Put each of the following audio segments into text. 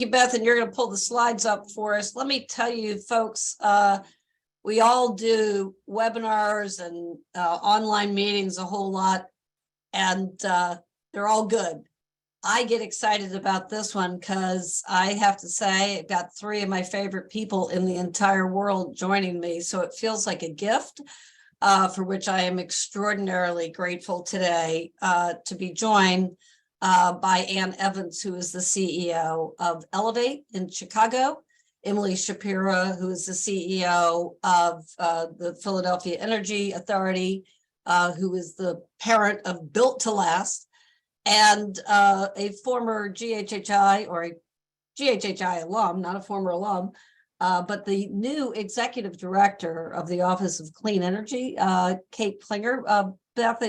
You, Beth, and you're going to pull the slides up for us. Let me tell you, folks, we all do webinars and online meetings a whole lot, and they're all good. I get excited about this one because I have to say I've got three of my favorite people in the entire world joining me. So it feels like a gift for which I am extraordinarily grateful today to be joined by Ann Evans, who is the CEO of Elevate in Chicago, Emily Schapira, who is the CEO of the Philadelphia Energy Authority, who is the parent of Built to Last, and a former GHHI or a GHHI alum, not a former alum, but the new executive director of the Office of Clean Energy, Kate Klinger. Beth,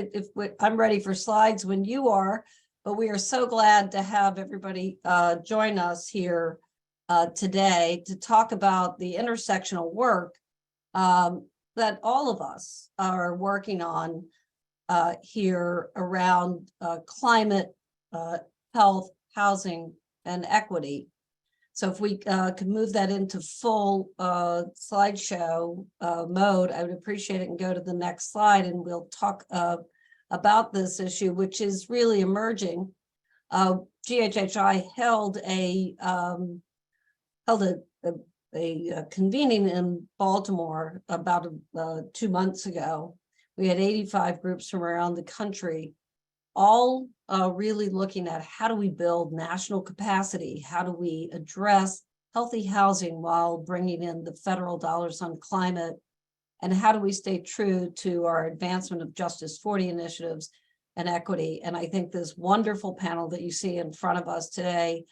I'm ready for slides when you are, but we are so glad to have everybody join us here today to talk about the intersectional work that all of us are working on here around climate, health, housing, and equity. So if we could move that into full slideshow mode, I would appreciate it, and go to the next slide, and we'll talk about this issue, which is really emerging. GHHI held a convening in Baltimore about 2 months ago. We had 85 groups from around the country, all really looking at how do we build national capacity? How do we address healthy housing while bringing in the federal dollars on climate? And how do we stay true to our advancement of Justice 40 initiatives and equity? And I think this wonderful panel that you see in front of us today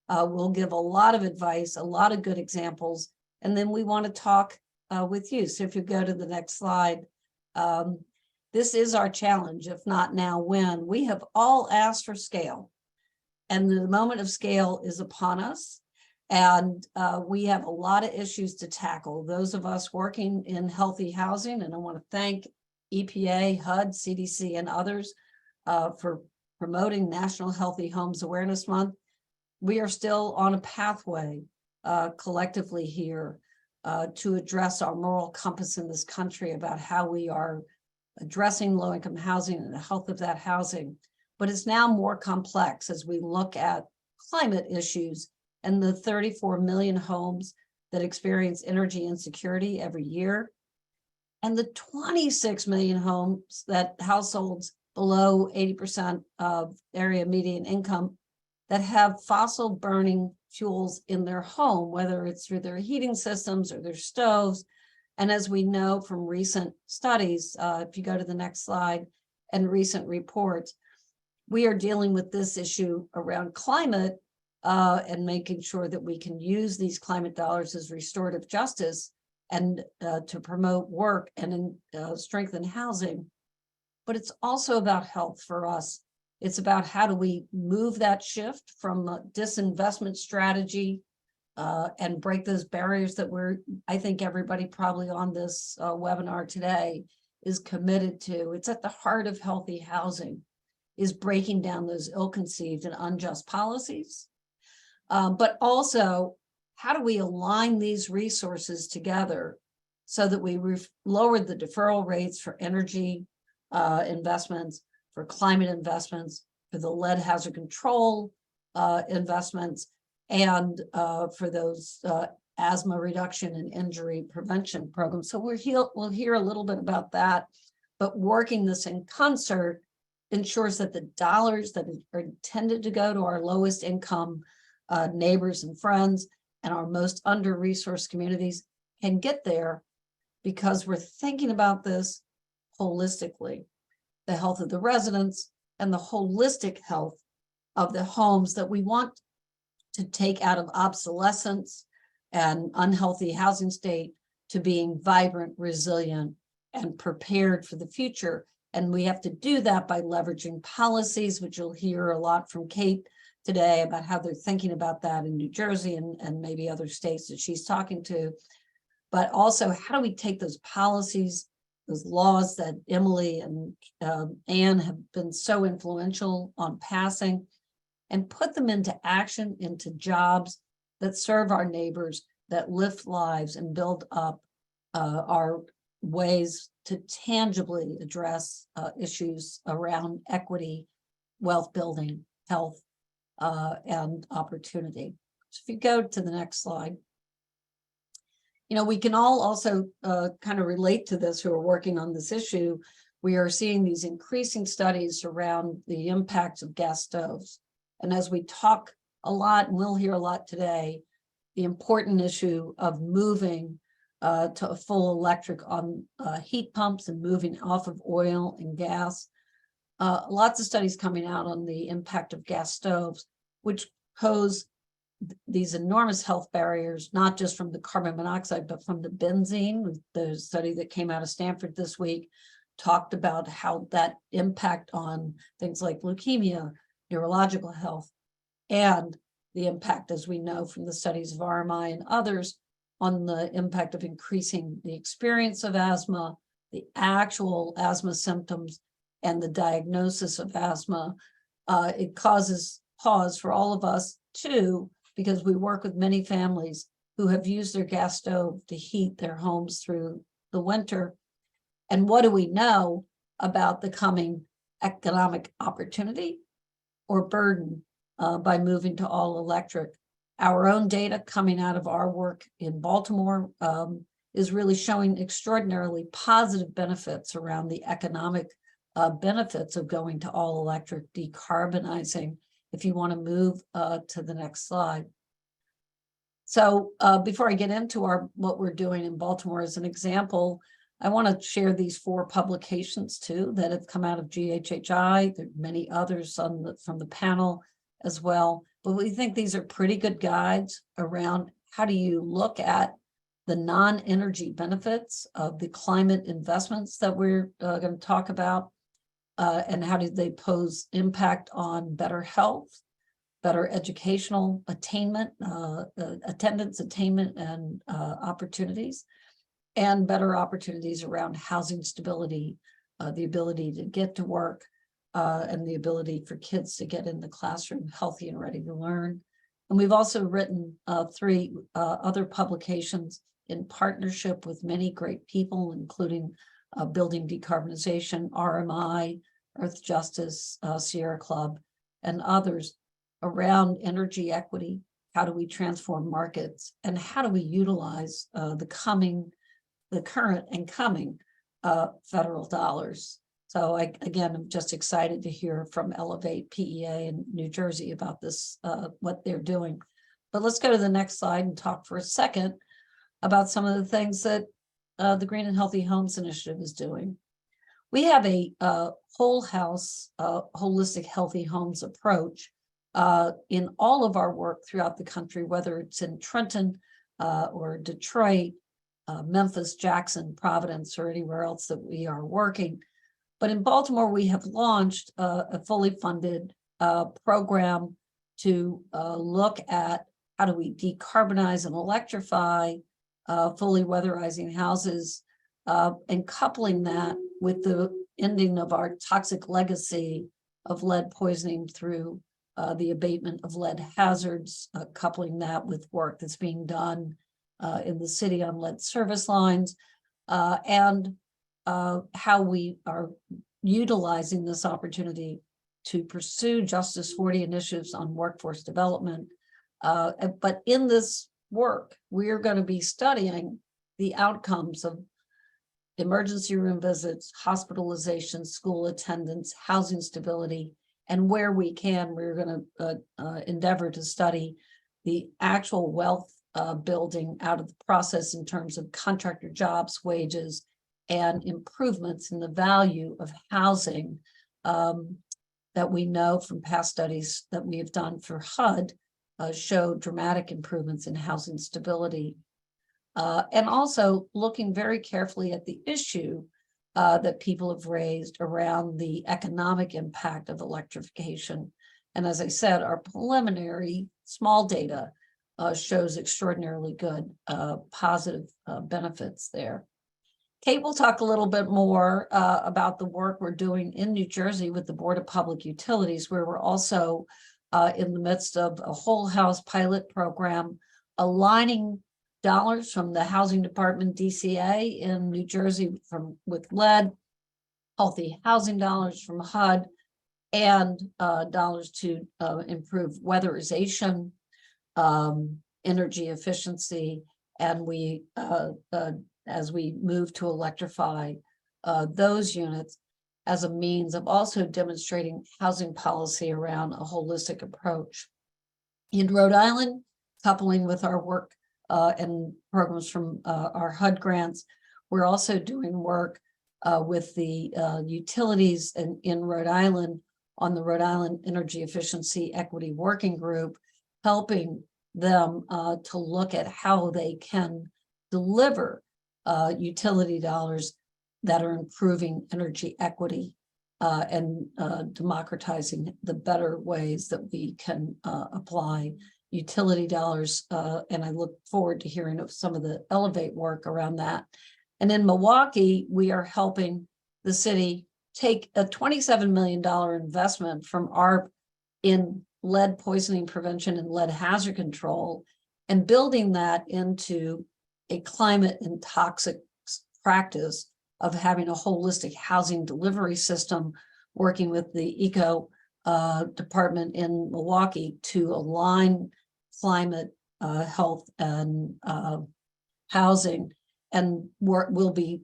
will give a lot of advice, a lot of good examples. And then we want to talk with you. So if you go to the next slide, this is our challenge, if not now, when. We have all asked for scale, and the moment of scale is upon us. And we have a lot of issues to tackle. Those of us working in healthy housing, and I want to thank EPA, HUD, CDC, and others for promoting National Healthy Homes Awareness Month. We are still on a pathway collectively here to address our moral compass in this country about how we are addressing low-income housing and the health of that housing. But it's now more complex as we look at climate issues and the 34 million homes that experience energy insecurity every year, and the 26 million homes that households below 80% of area median income that have fossil burning fuels in their home, whether it's through their heating systems or their stoves. And as we know from recent studies, if you go to the next slide, and recent reports, we are dealing with this issue around climate and making sure that we can use these climate dollars as restorative justice and to promote work and strengthen housing. But it's also about health for us. It's about how do we move that shift from a disinvestment strategy and break those barriers that I think everybody probably on this webinar today is committed to. It's at the heart of healthy housing, is breaking down those ill-conceived and unjust policies. But also, how do we align these resources together so that we lowered the deferral rates for energy investments, for climate investments, for the lead hazard control investments, and for those asthma reduction and injury prevention programs. So we'll hear a little bit about that, but working this in concert ensures that the dollars that are intended to go to our lowest income neighbors and friends and our most under-resourced communities can get there, because we're thinking about this holistically, the health of the residents and the holistic health of the homes that we want to take out of obsolescence and unhealthy housing state to being vibrant, resilient, and prepared for the future. And we have to do that by leveraging policies, which you'll hear a lot from Kate today about how they're thinking about that in New Jersey and maybe other states that she's talking to. But also, how do we take those policies, those laws that Emily and Ann have been so influential on passing, and put them into action, into jobs, that serve our neighbors, that lift lives and build up our ways to tangibly address issues around equity, wealth building, health, and opportunity. So if you go to the next slide. You know, we can all also kind of relate to this who are working on this issue. We are seeing these increasing studies around the impacts of gas stoves. And as we talk a lot, and we'll hear a lot today, the important issue of moving to a full electric on heat pumps and moving off of oil and gas. Lots of studies coming out on the impact of gas stoves, which pose these enormous health barriers, not just from the carbon monoxide, but from the benzene. The study that came out of Stanford this week talked about how that impact on things like leukemia, neurological health, and the impact, as we know from the studies of RMI and others, on the impact of increasing the experience of asthma, the actual asthma symptoms, and the diagnosis of asthma. It causes pause for all of us too, because we work with many families who have used their gas stove to heat their homes through the winter. And what do we know about the coming economic opportunity or burden by moving to all electric? Our own data coming out of our work in Baltimore is really showing extraordinarily positive benefits around the economic benefits of going to all electric, decarbonizing. If you want to move to the next slide. So before I get into what we're doing in Baltimore as an example, I want to share these 4 publications too that have come out of GHHI. There are many others from the panel as well, but we think these are pretty good guides around how do you look at the non-energy benefits of the climate investments that we're going to talk about, and how do they pose impact on better health, better educational attainment, attendance attainment, and opportunities, and better opportunities around housing stability, the ability to get to work, and the ability for kids to get in the classroom healthy and ready to learn. And we've also written 3 other publications in partnership with many great people, including Building Decarbonization, RMI, Earth Justice, Sierra Club, and others around energy equity. How do we transform markets, and how do we utilize the current and coming federal dollars? So again, I'm just excited to hear from Elevate PEA in New Jersey about this, what they're doing. But let's go to the next slide and talk for a second about some of the things that the Green and Healthy Homes Initiative is doing. We have a whole house, holistic healthy homes approach in all of our work throughout the country, whether it's in Trenton or Detroit, Memphis, Jackson, Providence, or anywhere else that we are working. But in Baltimore, we have launched a fully funded program to look at how do we decarbonize and electrify fully weatherizing houses, and coupling that with the ending of our toxic legacy of lead poisoning through the abatement of lead hazards, coupling that with work that's being done in the city on lead service lines, and how we are utilizing this opportunity to pursue Justice 40 initiatives on workforce development. But in this work, we're going to be studying the outcomes of emergency room visits, hospitalization, school attendance, housing stability, and where we can, we're going to endeavor to study the actual wealth building out of the process in terms of contractor jobs, wages, and improvements in the value of housing that we know from past studies that we have done for HUD show dramatic improvements in housing stability. And also looking very carefully at the issue that people have raised around the economic impact of electrification. And as I said, our preliminary small data shows extraordinarily good positive benefits there. Kate will talk a little bit more about the work we're doing in New Jersey with the Board of Public Utilities, where we're also in the midst of a whole house pilot program, aligning dollars from the Housing Department DCA in New Jersey with lead, healthy housing dollars from HUD, and dollars to improve weatherization, energy efficiency, and we as we move to electrify those units as a means of also demonstrating housing policy around a holistic approach. In Rhode Island, coupling with our work and programs from our HUD grants, we're also doing work with the utilities in Rhode Island on the Rhode Island Energy Efficiency Equity Working Group, helping them to look at how they can deliver utility dollars that are improving energy equity and democratizing the better ways that we can apply utility dollars. And I look forward to hearing of some of the Elevate work around that. And in Milwaukee, we are helping the city take a $27 million investment from ARP in lead poisoning prevention and lead hazard control, and building that into a climate and toxic practice of having a holistic housing delivery system, working with the eco department in Milwaukee to align climate, health, and housing, and we'll be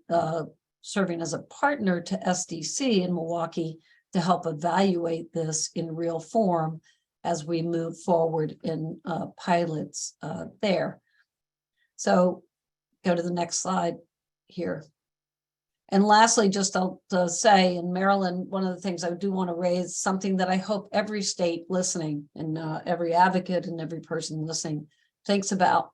serving as a partner to SDC in Milwaukee to help evaluate this in real form as we move forward in pilots there. So go to the next slide here. And lastly, just I'll say in Maryland, one of the things I do want to raise, something that I hope every state listening and every advocate and every person listening thinks about.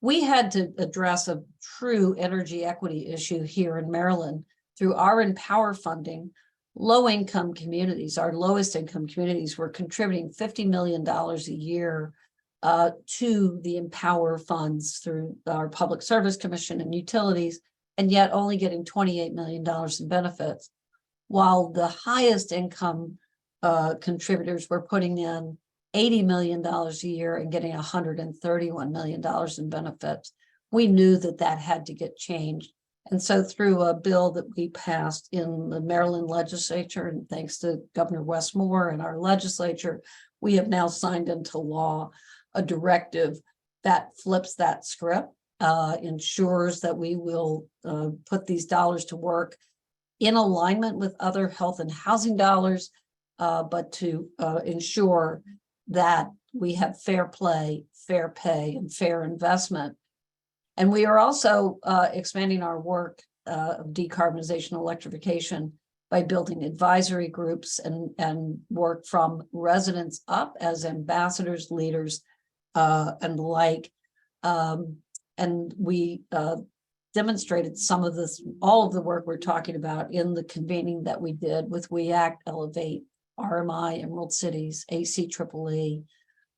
We had to address a true energy equity issue here in Maryland through our Empower funding. Low-income communities, our lowest income communities, were contributing $50 million a year to the Empower funds through our Public Service Commission and utilities, and yet only getting $28 million in benefits, while the highest income contributors were putting in $80 million a year and getting $131 million in benefits. We knew that that had to get changed. And so through a bill that we passed in the Maryland legislature, and thanks to Governor Wes Moore and our legislature, we have now signed into law a directive that flips that script, ensures that we will put these dollars to work in alignment with other health and housing dollars, but to ensure that we have fair play, fair pay, and fair investment. And we are also expanding our work of decarbonization and electrification by building advisory groups and work from residents up as ambassadors, leaders, and the like. And we demonstrated some of this, all of the work we're talking about in the convening that we did with We Act, Elevate, RMI, Emerald Cities, ACEEE,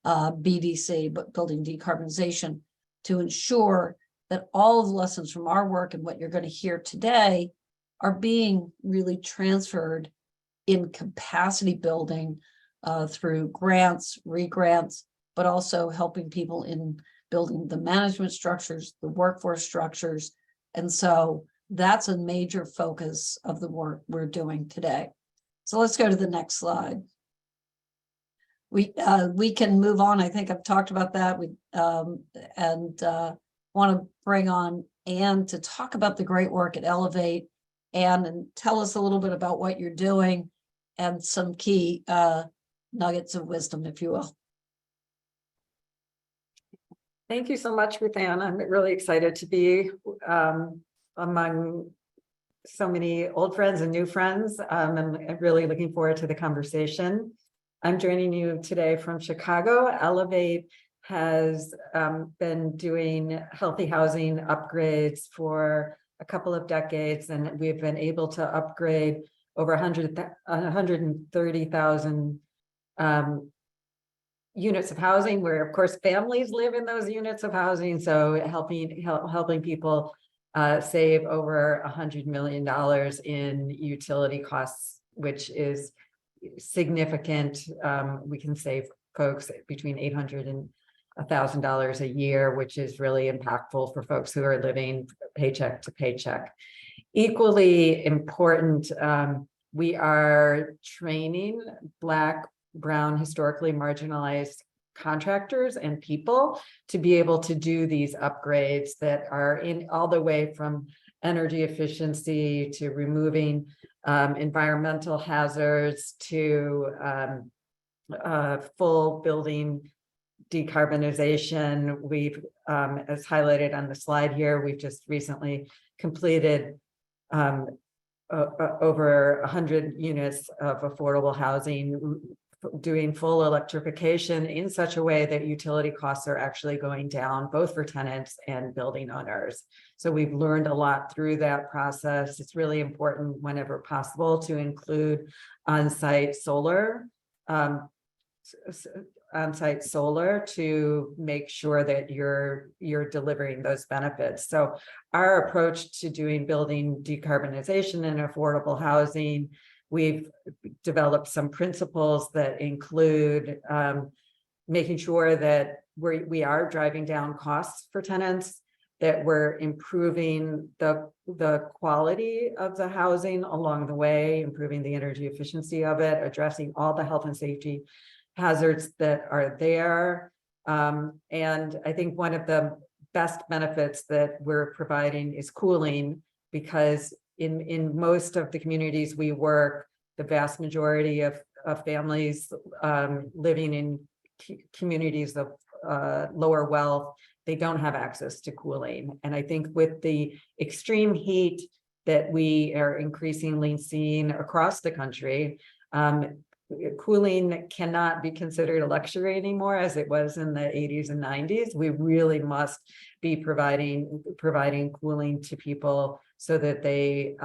BDC, but building decarbonization, to ensure that all of the lessons from our work and what you're going to hear today are being really transferred in capacity building through grants, re-grants, but also helping people in building the management structures, the workforce structures. And so that's a major focus of the work we're doing today. So let's go to the next slide. We can move on. I think I've talked about that. We want to bring on Anne to talk about the great work at Elevate. Anne, and tell us a little bit about what you're doing and some key nuggets of wisdom, if you will. Thank you so much, Ruth Ann. I'm really excited to be among so many old friends and new friends. I'm really looking forward to the conversation. I'm joining you today from Chicago. Elevate has been doing healthy housing upgrades for a couple of decades, and we've been able to upgrade over 130,000 units of housing, where of course families live in those units of housing. So helping people save over $100 million in utility costs, which is significant, we can save folks between $800 and $1,000 a year, which is really impactful for folks who are living paycheck to paycheck. Equally important, we are training Black, Brown, historically marginalized contractors and people to be able to do these upgrades that are in all the way from energy efficiency to removing environmental hazards to full building decarbonization. We've, as highlighted on the slide here, we've just recently completed over 100 units of affordable housing, doing full electrification in such a way that utility costs are actually going down, both for tenants and building owners. So we've learned a lot through that process. It's really important whenever possible to include on-site solar, to make sure that you're delivering those benefits. So our approach to building decarbonization and affordable housing, we've developed some principles that include making sure that we are driving down costs for tenants, that we're improving the quality of the housing along the way, improving the energy efficiency of it, addressing all the health and safety hazards that are there. And I think one of the best benefits that we're providing is cooling, because in most of the communities we work, the vast majority of families living in communities of lower wealth, they don't have access to cooling. And I think with the extreme heat that we are increasingly seeing across the country, cooling cannot be considered a luxury anymore as it was in the 80s and 90s. We really must be providing cooling to people so that they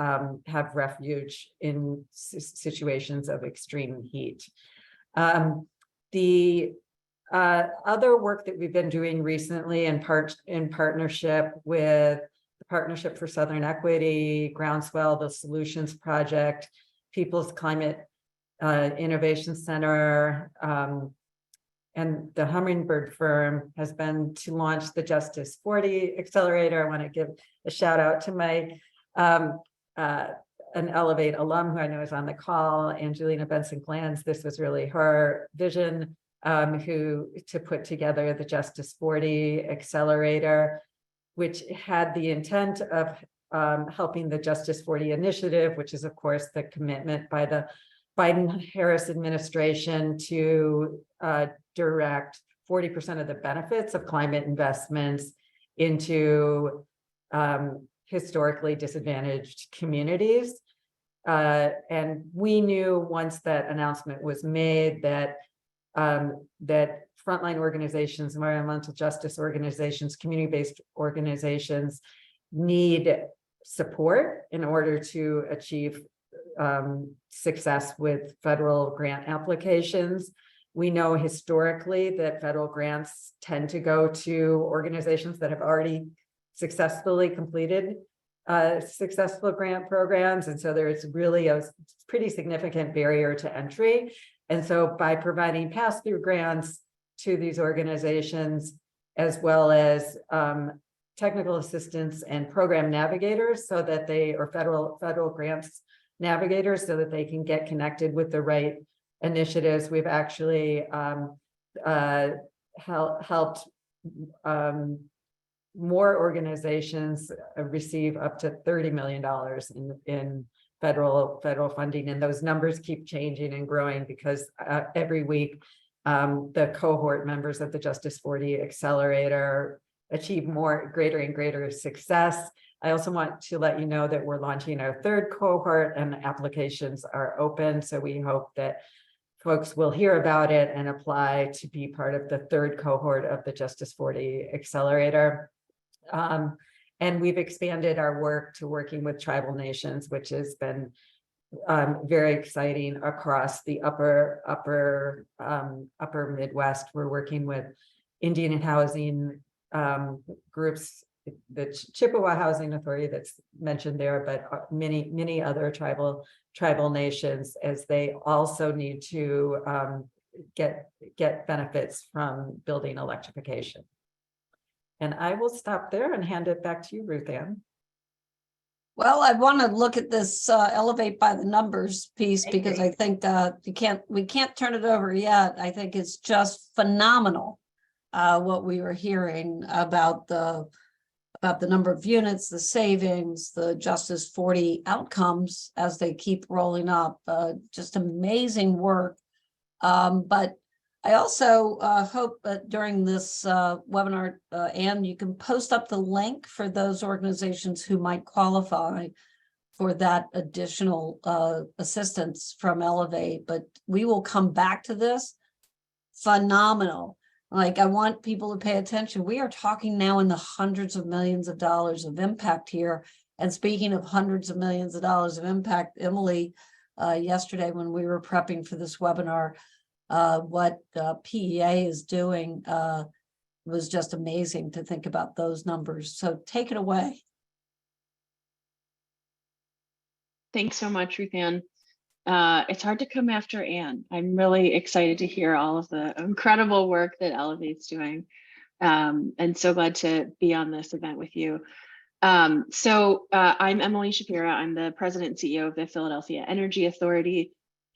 have refuge in situations of extreme heat. The other work that we've been doing recently in partnership with the Partnership for Southern Equity, Groundswell, the Solutions Project, People's Climate Innovation Center, and the Hummingbird firm has been to launch the Justice 40 Accelerator. I want to give a shout out to my an Elevate alum who I know is on the call, Angelina Benson-Glanz. This was really her vision to put together the Justice 40 Accelerator, which had the intent of helping the Justice 40 initiative, which is of course the commitment by the Biden-Harris administration to direct 40% of the benefits of climate investments into historically disadvantaged communities. And we knew once that announcement was made that that frontline organizations, environmental justice organizations, community-based organizations need support in order to achieve success with federal grant applications. We know historically that federal grants tend to go to organizations that have already successfully completed successful grant programs. And so there's really a pretty significant barrier to entry. And so by providing pass-through grants to these organizations, as well as technical assistance and program navigators, so that or federal grants navigators, so that they can get connected with the right initiatives, we've actually helped more organizations receive up to $30 million in federal funding, and those numbers keep changing and growing because every week the cohort members of the Justice 40 Accelerator achieve greater and greater success. I also want to let you know that we're launching our third cohort and applications are open. So we hope that folks will hear about it and apply to be part of the third cohort of the Justice 40 Accelerator. And we've expanded our work to working with tribal nations, which has been very exciting across the upper Midwest. We're working with Indian housing groups the Chippewa Housing Authority that's mentioned there, but many other tribal nations, as they also need to get benefits from building electrification. And I will stop there and hand it back to you, Ruth Ann. Well, I want to look at this elevate by the numbers piece, because I think we can't turn it over yet. I think it's just phenomenal what we were hearing about the number of units, the savings, the Justice 40 outcomes as they keep rolling up. Just amazing work. But I also hope that during this webinar, Anne, you can post up the link for those organizations who might qualify for that additional assistance from Elevate. But we will come back to this. Phenomenal. Like, I want people to pay attention. We are talking now in the hundreds of millions of dollars of impact here. And speaking of hundreds of millions of dollars of impact, Emily, yesterday when we were prepping for this webinar, what PEA is doing was just amazing to think about those numbers. So take it away. Thanks so much, Ruth Ann. It's hard to come after Anne. I'm really excited to hear all of the incredible work that Elevate's doing, and so glad to be on this event with you. I'm Emily Schapira. I'm the president and CEO of the Philadelphia Energy Authority.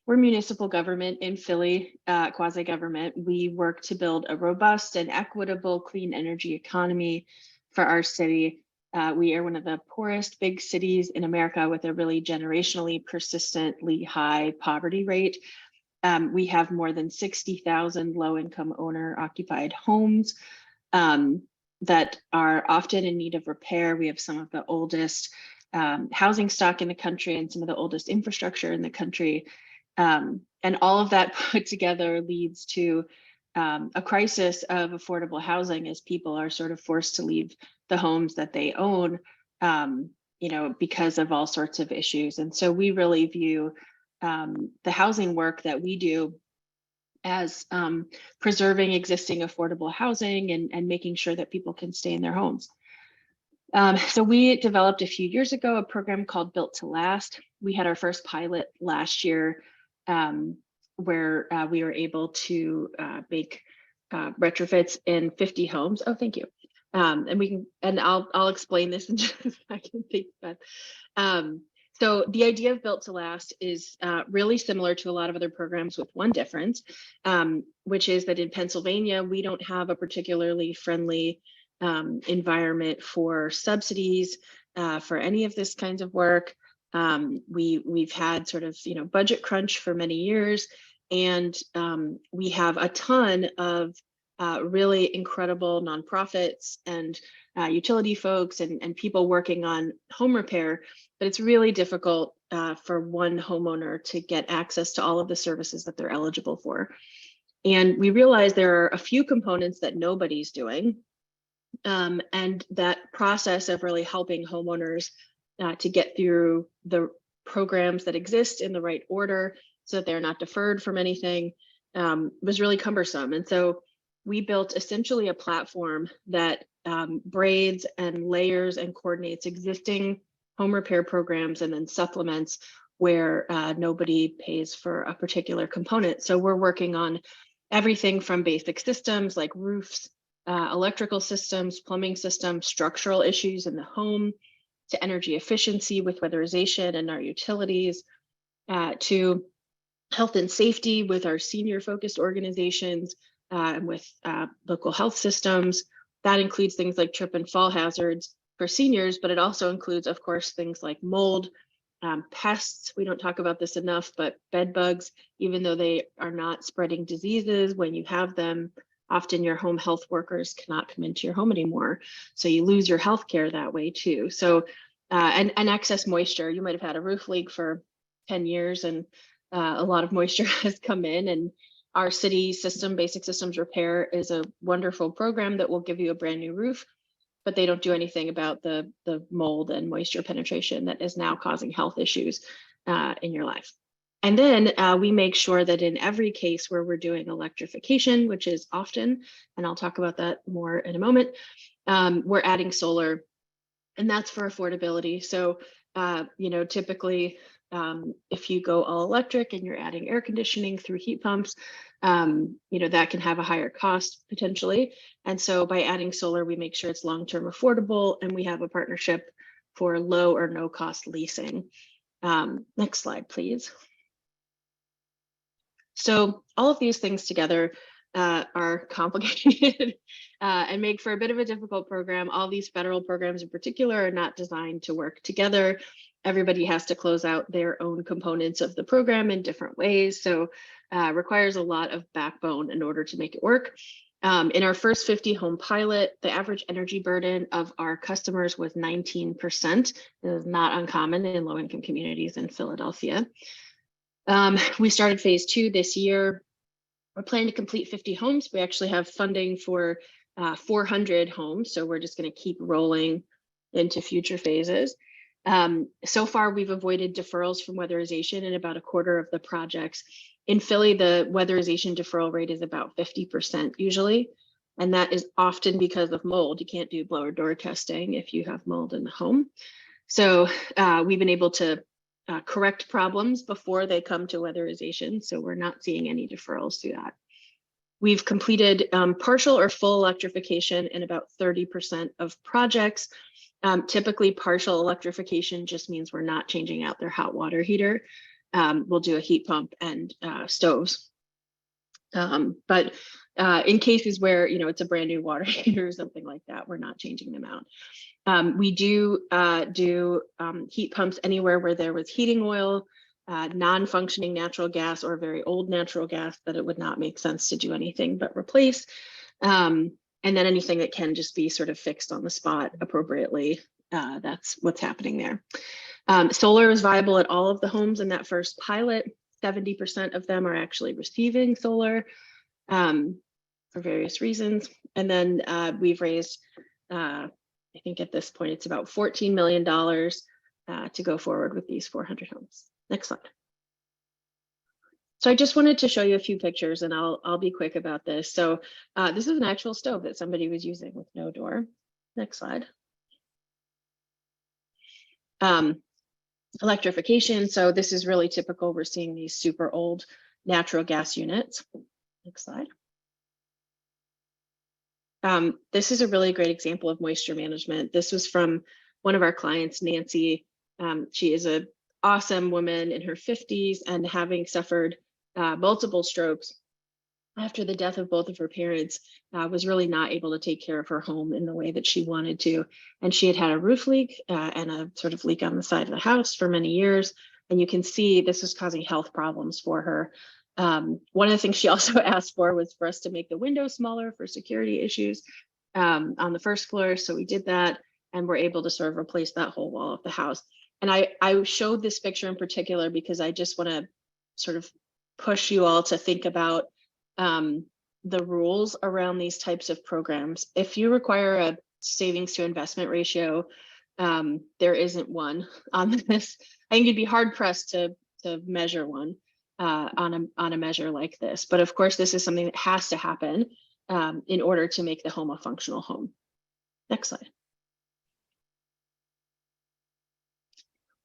We're municipal government in Philly, quasi-government. We work to build a robust and equitable clean energy economy for our city. We are one of the poorest big cities in America with a really generationally persistently high poverty rate. We have more than 60,000 low-income owner-occupied homes that are often in need of repair. We have some of the oldest housing stock in the country and some of the oldest infrastructure in the country. And all of that put together leads to a crisis of affordable housing as people are sort of forced to leave the homes that they own, because of all sorts of issues. And so we really view the housing work that we do as preserving existing affordable housing and making sure that people can stay in their homes. So we developed a few years ago a program called Built to Last. We had our first pilot last year where we were able to make retrofits in 50 homes. Oh, thank you. And I'll explain this in just a second. So the idea of Built to Last is really similar to a lot of other programs with one difference, which is that in Pennsylvania, we don't have a particularly friendly environment for subsidies for any of this kinds of work. We've had sort of, budget crunch for many years, and we have a ton of really incredible nonprofits and utility folks and people working on home repair, but it's really difficult for one homeowner to get access to all of the services that they're eligible for. And we realize there are a few components that nobody's doing, and that process of really helping homeowners to get through the programs that exist in the right order so that they're not deferred from anything was really cumbersome. And so we built essentially a platform that braids and layers and coordinates existing home repair programs and then supplements where nobody pays for a particular component. So we're working on everything from basic systems like roofs, electrical systems, plumbing systems, structural issues in the home, to energy efficiency with weatherization and our utilities, to health and safety with our senior focused organizations and with local health systems. That includes things like trip and fall hazards for seniors, but it also includes, of course, things like mold, pests. We don't talk about this enough, but bed bugs, even though they are not spreading diseases, when you have them, often your home health workers cannot come into your home anymore. So you lose your health care that way too. So, and excess moisture. You might have had a roof leak for 10 years and a lot of moisture has come in, and our city system, Basic Systems Repair, is a wonderful program that will give you a brand new roof, but they don't do anything about the mold and moisture penetration that is now causing health issues in your life. And then we make sure that in every case where we're doing electrification, which is often, and I'll talk about that more in a moment, we're adding solar, and that's for affordability. So, typically, if you go all electric and you're adding air conditioning through heat pumps, that can have a higher cost potentially. And so by adding solar, we make sure it's long-term affordable, and we have a partnership for low or no cost leasing. Next slide, please. So all of these things together are complicated and make for a bit of a difficult program. All these federal programs in particular are not designed to work together. Everybody has to close out their own components of the program in different ways. So requires a lot of backbone in order to make it work. In our first 50 home pilot, the average energy burden of our customers was 19%. It is not uncommon in low-income communities in Philadelphia. We started phase 2 this year. We're planning to complete 50 homes. We actually have funding for 400 homes, so we're just going to keep rolling into future phases. So far, we've avoided deferrals from weatherization in about a quarter of the projects. In Philly, the weatherization deferral rate is about 50% usually, and that is often because of mold. You can't do blower door testing if you have mold in the home. So we've been able to correct problems before they come to weatherization, so we're not seeing any deferrals through that. We've completed partial or full electrification in about 30% of projects. Typically, partial electrification just means we're not changing out their hot water heater. We'll do a heat pump and stoves. But in cases where it's a brand new water heater or something like that, we're not changing them out. We do heat pumps anywhere where there was heating oil, non-functioning natural gas, or very old natural gas that it would not make sense to do anything but replace. And then anything that can just be sort of fixed on the spot appropriately. That's what's happening there. Solar is viable at all of the homes in that first pilot. 70% of them are actually receiving solar for various reasons. And then we've raised, I think at this point, it's about $14 million to go forward with these 400 homes. Next slide. So I just wanted to show you a few pictures, and I'll be quick about this. So this is an actual stove that somebody was using with no door. Next slide. Electrification. So this is really typical. We're seeing these super old natural gas units. Next slide. This is a really great example of moisture management. This was from one of our clients, Nancy. She is an awesome woman in her 50s, and having suffered multiple strokes after the death of both of her parents, was really not able to take care of her home in the way that she wanted to. And she had had a roof leak and a sort of leak on the side of the house for many years. And you can see this was causing health problems for her. One of the things she also asked for was for us to make the windows smaller for security issues on the first floor. So we did that, and we're able to sort of replace that whole wall of the house. And I showed this picture in particular because I just want to sort of push you all to think about the rules around these types of programs. If you require a savings to investment ratio, there isn't one on this. I think you'd be hard pressed to measure one on a measure like this. But of course, this is something that has to happen in order to make the home a functional home. Next slide.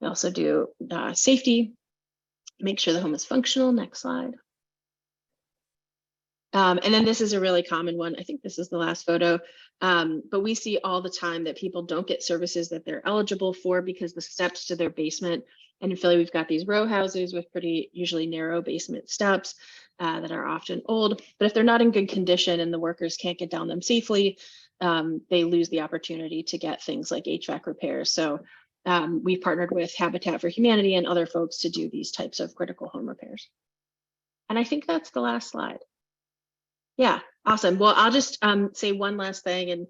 We also do safety, make sure the home is functional. Next slide. And then this is a really common one. I think this is the last photo, but we see all the time that people don't get services that they're eligible for because the steps to their basement, and in Philly, we've got these row houses with pretty usually narrow basement steps that are often old, but if they're not in good condition and the workers can't get down them safely, they lose the opportunity to get things like HVAC repairs. So we've partnered with Habitat for Humanity and other folks to do these types of critical home repairs. And I think that's the last slide. Yeah, awesome. Well, I'll just say one last thing.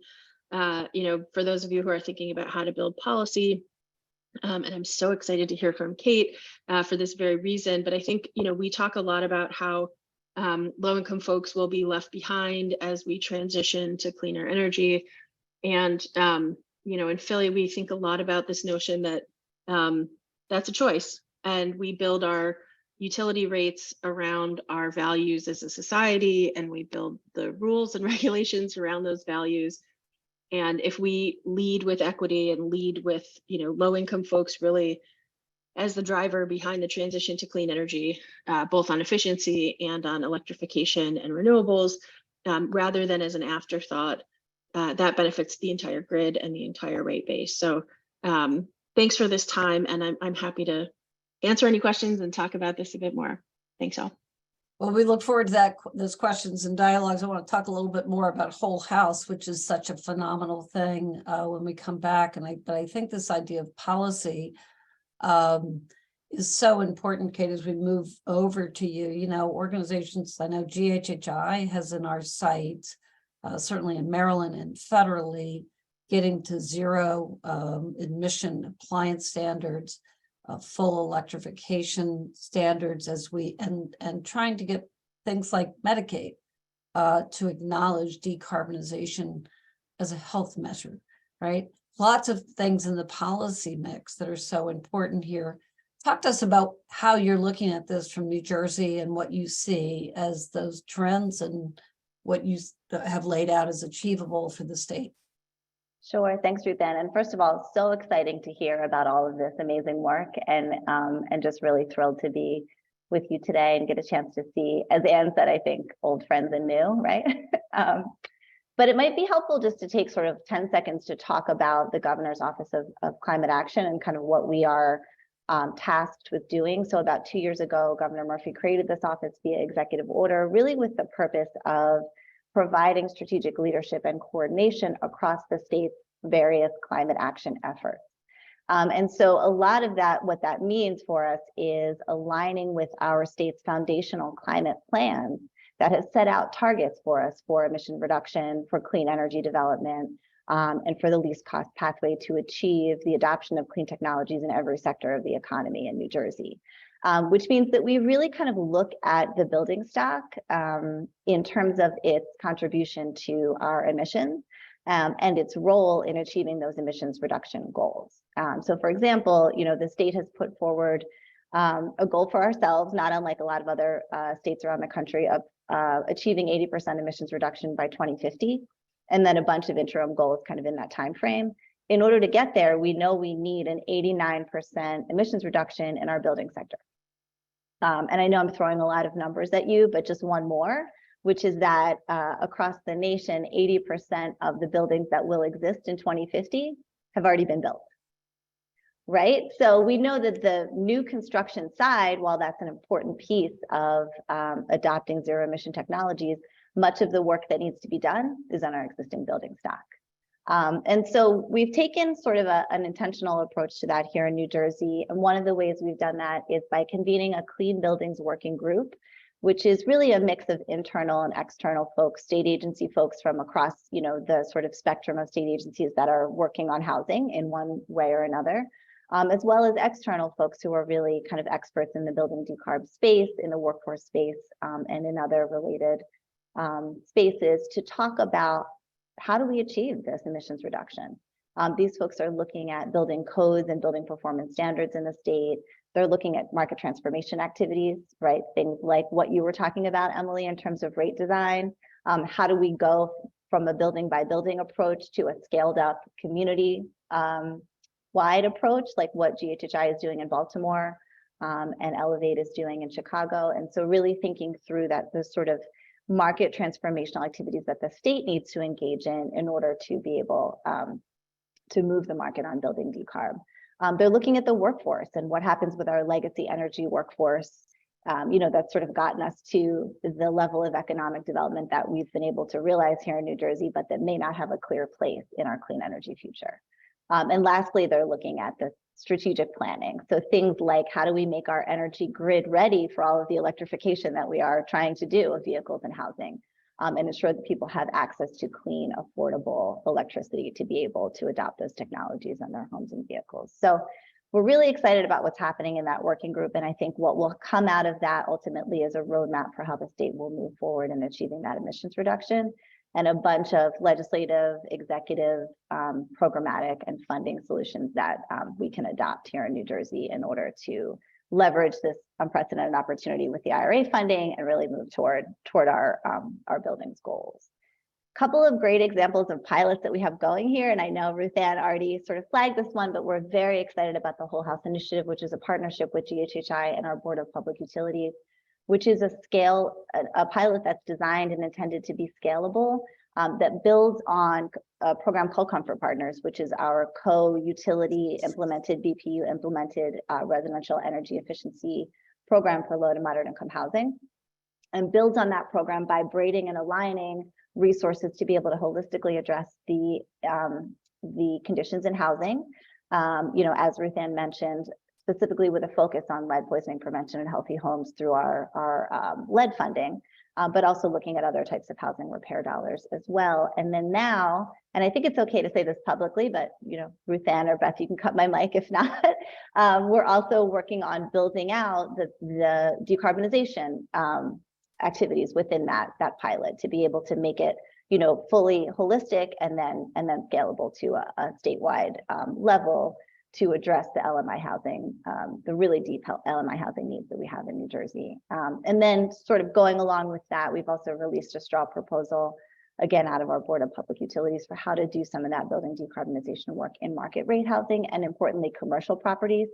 And, for those of you who are thinking about how to build policy, and I'm so excited to hear from Kate for this very reason, but I think, we talk a lot about how low-income folks will be left behind as we transition to cleaner energy. And, in Philly, we think a lot about this notion that that's a choice, and we build our utility rates around our values as a society, and we build the rules and regulations around those values. And if we lead with equity and lead with, low income folks really as the driver behind the transition to clean energy, both on efficiency and on electrification and renewables, rather than as an afterthought, that benefits the entire grid and the entire rate base. So thanks for this time, and I'm happy to answer any questions and talk about this a bit more. Thanks all. Well, we look forward to those questions and dialogues. I want to talk a little bit more about whole house, which is such a phenomenal thing when we come back. But I think this idea of policy is so important, Kate, as we move over to you. Organizations, I know GHHI has in our sights, certainly in Maryland and federally, getting to zero emission appliance standards, full electrification standards and trying to get things like Medicaid to acknowledge decarbonization as a health measure, right? Lots of things in the policy mix that are so important here. Talk to us about how you're looking at this from New Jersey and what you see as those trends and what you have laid out as achievable for the state. Sure. Thanks, Ruth Ann. And first of all, so exciting to hear about all of this amazing work and just really thrilled to be with you today and get a chance to see, as Ann said, I think old friends and new, right? But it might be helpful just to take sort of 10 seconds to talk about the Governor's Office of Climate Action and kind of what we are tasked with doing. So about 2 years ago, Governor Murphy created this office via executive order, really with the purpose of providing strategic leadership and coordination across the state's various climate action efforts. And so a lot of that, what that means for us is aligning with our state's foundational climate plans that has set out targets for us for emission reduction, for clean energy development, and for the least cost pathway to achieve the adoption of clean technologies in every sector of the economy in New Jersey. Which means that we really kind of look at the building stock in terms of its contribution to our emissions and its role in achieving those emissions reduction goals. So for example, the state has put forward a goal for ourselves, not unlike a lot of other states around the country, of achieving 80% emissions reduction by 2050, and then a bunch of interim goals kind of in that time frame. In order to get there, we know we need an 89% emissions reduction in our building sector. And I know I'm throwing a lot of numbers at you, but just one more, which is that across the nation, 80% of the buildings that will exist in 2050 have already been built, right? So we know that the new construction side, while that's an important piece of adopting zero emission technologies, much of the work that needs to be done is on our existing building stock. And so we've taken sort of an intentional approach to that here in New Jersey. And one of the ways we've done that is by convening a Clean Buildings Working Group, which is really a mix of internal and external folks, state agency folks from across, the sort of spectrum of state agencies that are working on housing in one way or another, as well as external folks who are really kind of experts in the building decarb space, in the workforce space, and in other related spaces to talk about how do we achieve this emissions reduction? These folks are looking at building codes and building performance standards in the state. They're looking at market transformation activities, right? Things like what you were talking about, Emily, in terms of rate design. How do we go from a building by building approach to a scaled up community wide approach, like what GHHI is doing in Baltimore and Elevate is doing in Chicago? And so really thinking through that, the sort of market transformational activities that the state needs to engage in order to be able to move the market on building decarb. They're looking at the workforce and what happens with our legacy energy workforce, that's sort of gotten us to the level of economic development that we've been able to realize here in New Jersey, but that may not have a clear place in our clean energy future. And lastly, they're looking at the strategic planning. So things like how do we make our energy grid ready for all of the electrification that we are trying to do of vehicles and housing, and ensure that people have access to clean, affordable electricity to be able to adopt those technologies in their homes and vehicles. So we're really excited about what's happening in that working group. And I think what will come out of that ultimately is a roadmap for how the state will move forward in achieving that emissions reduction, and a bunch of legislative, executive, programmatic, and funding solutions that we can adopt here in New Jersey in order to leverage this unprecedented opportunity with the IRA funding and really move toward our buildings goals. Couple of great examples of pilots that we have going here. And I know Ruth Ann already sort of flagged this one, but we're very excited about the Whole House Initiative, which is a partnership with GHHI and our Board of Public Utilities, which is a pilot that's designed and intended to be scalable, that builds on a program called Comfort Partners, which is our co-utility implemented, BPU implemented residential energy efficiency program for low to moderate income housing, and builds on that program by braiding and aligning resources to be able to holistically address the conditions in housing. As Ruth Ann mentioned, specifically with a focus on lead poisoning prevention and healthy homes through our lead funding, but also looking at other types of housing repair dollars as well. And then now, and I think it's okay to say this publicly, but Ruth Ann or Beth, you can cut my mic if not. We're also working on building out the decarbonization activities within that pilot to be able to make it fully holistic and then scalable to a statewide level to address the LMI housing, the really deep LMI housing needs that we have in New Jersey. And then sort of going along with that, we've also released a straw proposal, again, out of our Board of Public Utilities for how to do some of that building decarbonization work in market rate housing and importantly, commercial properties,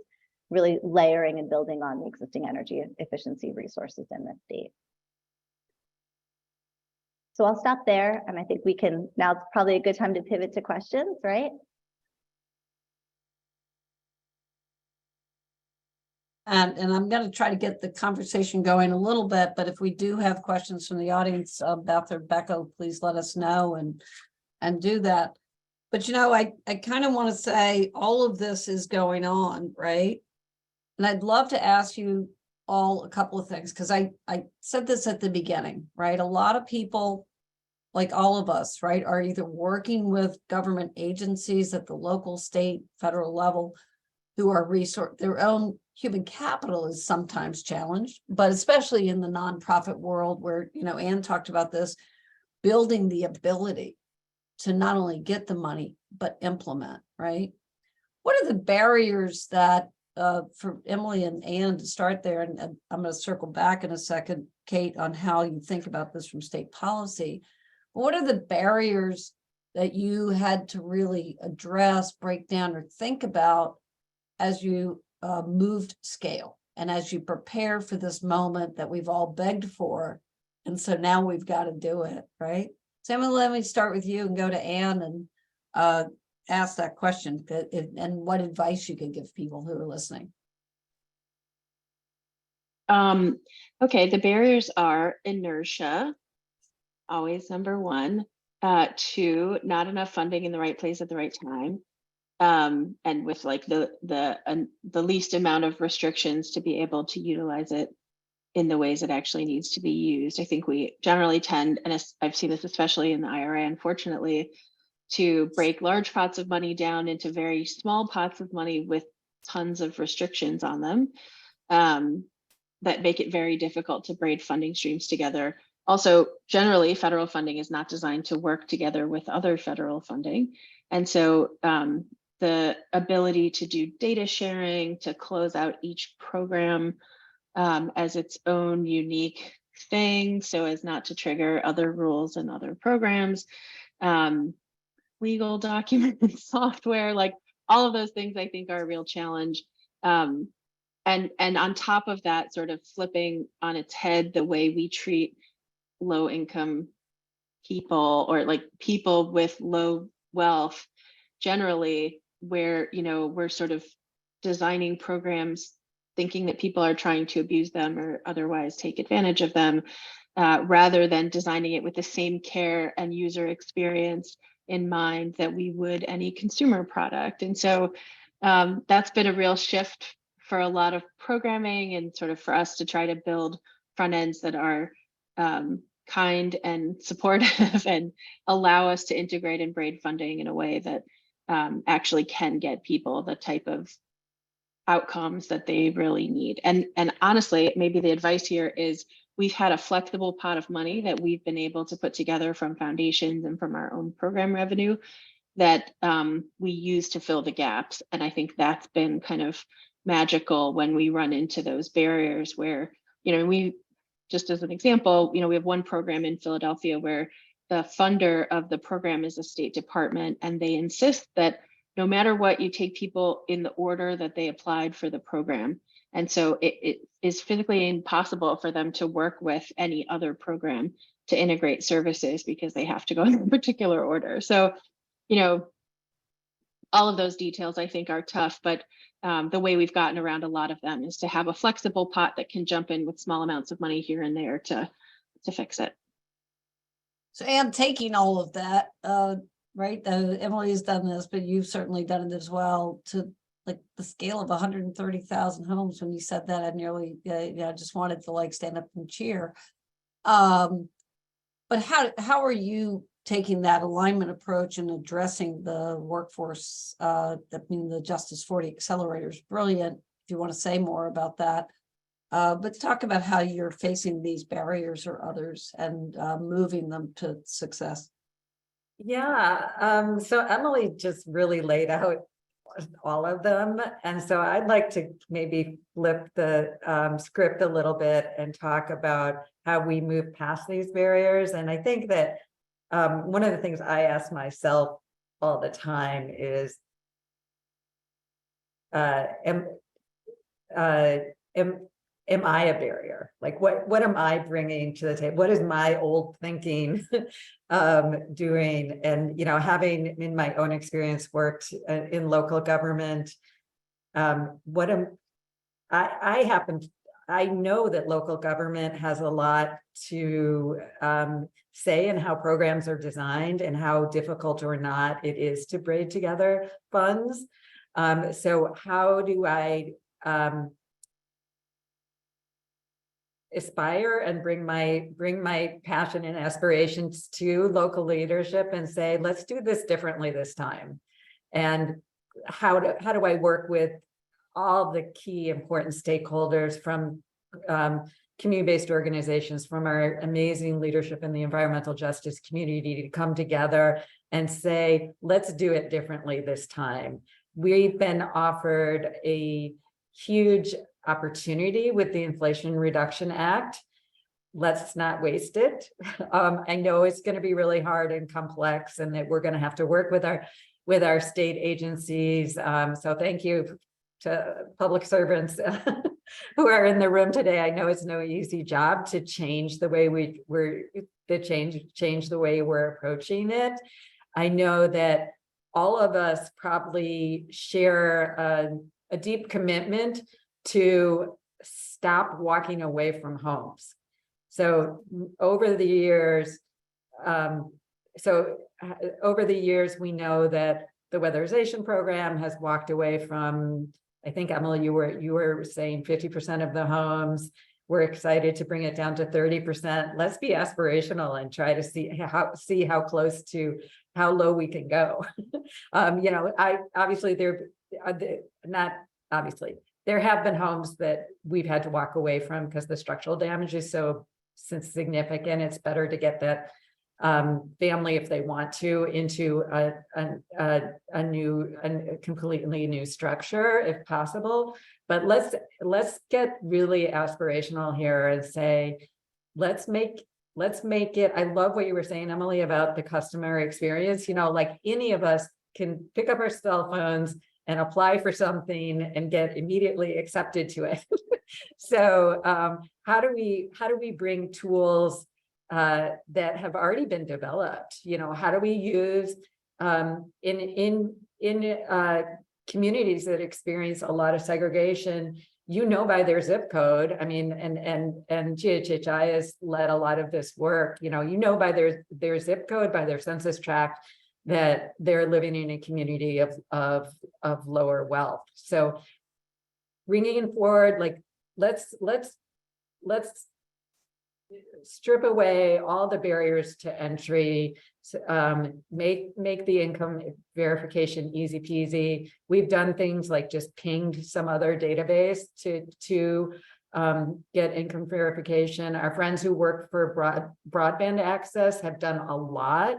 really layering and building on the existing energy efficiency resources in the state. So I'll stop there, and I think we can, now it's probably a good time to pivot to questions, right? And I'm going to try to get the conversation going a little bit, but if we do have questions from the audience, Beth or Becca, please let us know and do that. But I kind of want to say all of this is going on, right? And I'd love to ask you all a couple of things, because I said this at the beginning, right? A lot of people, like all of us, right, are either working with government agencies at the local, state, federal level who are their own human capital is sometimes challenged, but especially in the nonprofit world where, Ann talked about this, building the ability to not only get the money, but implement, right? What are the barriers that for Emily and Ann to start there, and I'm going to circle back in a second, Kate, on how you think about this from state policy. What are the barriers that you had to really address, break down, or think about as you moved scale and as you prepare for this moment that we've all begged for? And so now we've got to do it, right? So Emily, let me start with you and go to Ann and ask that question, and what advice you could give people who are listening. Okay, the barriers are inertia, always number one. Two, not enough funding in the right place at the right time. And with like the least amount of restrictions to be able to utilize it in the ways it actually needs to be used. I think we generally tend, and I've seen this especially in the IRA, unfortunately, to break large pots of money down into very small pots of money with tons of restrictions on them, that make it very difficult to braid funding streams together. Also, generally, federal funding is not designed to work together with other federal funding. And so the ability to do data sharing, to close out each program as its own unique thing, so as not to trigger other rules and other programs, legal documents, software, like all of those things I think are a real challenge. And on top of that, sort of flipping on its head the way we treat low income people, or like people with low wealth generally, where we're sort of designing programs thinking that people are trying to abuse them or otherwise take advantage of them, rather than designing it with the same care and user experience in mind that we would any consumer product. And so that's been a real shift for a lot of programming, and sort of for us to try to build front ends that are kind and supportive and allow us to integrate and braid funding in a way that actually can get people the type of outcomes that they really need. And honestly, maybe the advice here is we've had a flexible pot of money that we've been able to put together from foundations and from our own program revenue that we use to fill the gaps. And I think that's been kind of magical when we run into those barriers where, we, just as an example, we have one program in Philadelphia where the funder of the program is the State Department, and they insist that no matter what, you take people in the order that they applied for the program. And so it is physically impossible for them to work with any other program to integrate services because they have to go in a particular order. So, all of those details I think are tough, but the way we've gotten around a lot of them is to have a flexible pot that can jump in with small amounts of money here and there to fix it. So Anne, taking all of that, right, Emily's done this, but you've certainly done it as well, to like the scale of 130,000 homes. When you said that, I nearly, just wanted to like stand up and cheer. But how are you taking that alignment approach and addressing the workforce? The Justice 40 Accelerator is brilliant, if you want to say more about that. But talk about how you're facing these barriers or others and moving them to success. Yeah, so Emily just really laid out all of them. And so I'd like to maybe flip the script a little bit and talk about how we move past these barriers. And I think that one of the things I ask myself all the time is, am I a barrier? Like, what am I bringing to the table? What is my old thinking doing? And, having in my own experience worked in local government, I know that local government has a lot to say in how programs are designed and how difficult or not it is to braid together funds. So how do I aspire and bring my passion and aspirations to local leadership and say, let's do this differently this time? And how do I work with all the key important stakeholders, from community-based organizations, from our amazing leadership in the environmental justice community, to come together and say, let's do it differently this time? We've been offered a huge opportunity with the Inflation Reduction Act. Let's not waste it. I know it's going to be really hard and complex, and that we're going to have to work with our state agencies. So thank you to public servants who are in the room today. I know it's no easy job to change the way change the way we're approaching it. I know that all of us probably share a deep commitment to stop walking away from homes. So over the years, we know that the weatherization program has walked away from, I think, Emily, you were saying 50% of the homes. We're excited to bring it down to 30%. Let's be aspirational and try to see how close to how low we can go. There have been homes that we've had to walk away from because the structural damage is so significant. It's better to get that family, if they want to, into a completely new structure if possible. But let's get really aspirational here and say, let's make it. I love what you were saying, Emily, about the customer experience. Like any of us can pick up our cell phones and apply for something and get immediately accepted to it. So how do we bring tools that have already been developed? How do we use in communities that experience a lot of segregation, by their zip code? I mean, and GHHI has led a lot of this work. By their zip code, by their census tract, that they're living in a community of lower wealth. So bringing forward, like, let's strip away all the barriers to entry, make the income verification easy peasy. We've done things like just pinged some other database to get income verification. Our friends who work for broadband access have done a lot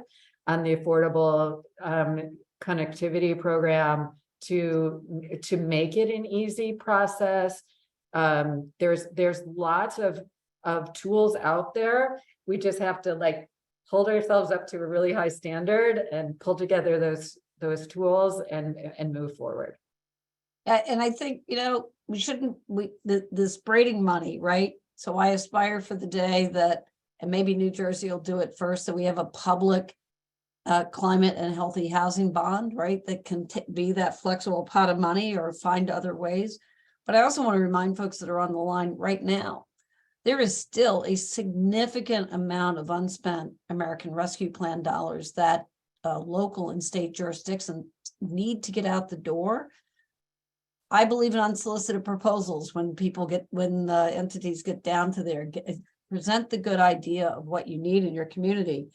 on the affordable connectivity program to make it an easy process. There's lots of tools out there. We just have to hold ourselves up to a really high standard and pull together those tools and move forward. And I think, we shouldn't, this braiding money, right? So I aspire for the day that, and maybe New Jersey will do it first, that we have a public climate and healthy housing bond, right? That can be that flexible pot of money or find other ways. But I also want to remind folks that are on the line right now, there is still a significant amount of unspent American Rescue Plan dollars that local and state jurisdictions need to get out the door. I believe in unsolicited proposals when the entities get down to there, present the good idea of what you need in your community.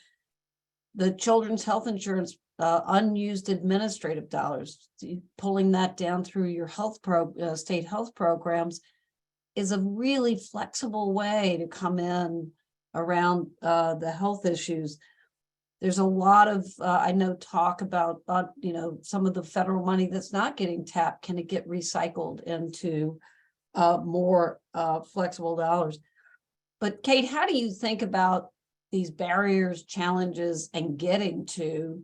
The children's health insurance, unused administrative dollars, pulling that down through your state health programs is a really flexible way to come in around the health issues. There's a lot of, I know, talk about, some of the federal money that's not getting tapped, can it get recycled into more flexible dollars? But Kate, how do you think about these barriers, challenges, and getting to